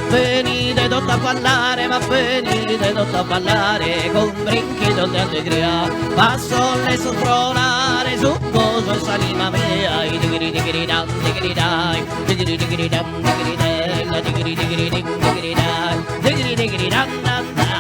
Venite tutti a ballare, ma venite tutti a ballare con brinchi di allegria. Passo le sottronare su poso e salima mea. Digiri digiri dam, digiri dai, digiri digiri dam, digiri della, digiri digiri dim, digiri dai, digiri digiri dam dam dam.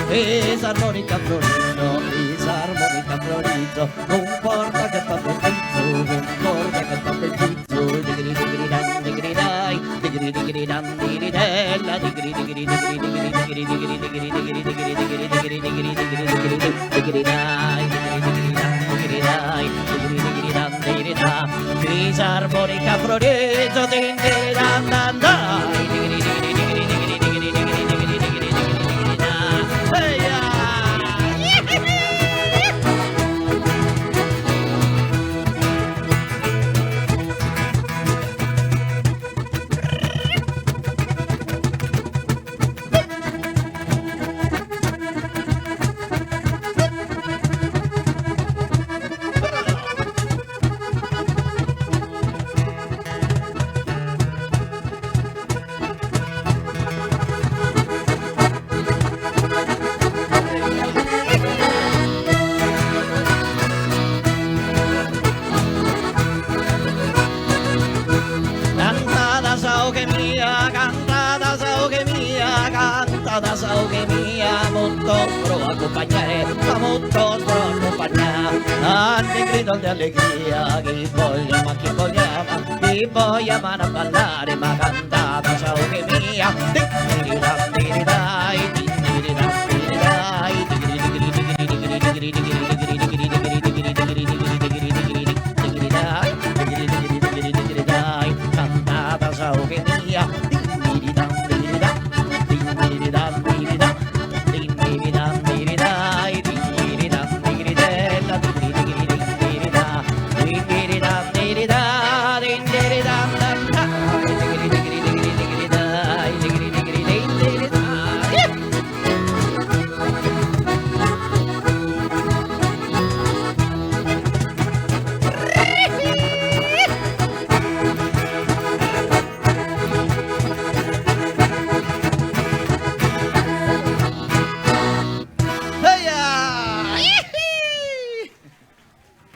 Fisarmonica Florido, fisarmonica Florido, un porta che fa pezzo, un porta che fa pezzo, digri digri dan digri dai, digri digri dan digri della, digri digri digri digri digri digri digri digri digri digri digri digri digri digri dai, digri digri dan digri dai, digri digri dan digri da, fisarmonica Florido, digri dan dan dai, digri digri digri digri digri digri digri digri digri da, Tanti grido di allegria, chi voglia ma chi voglia a ballare ma cantata ciao che mia. Digri-dam, digri-dai, digri-dam, digri-dai, digri-digri-digri-digri-digri-digri-digri-digri-digri.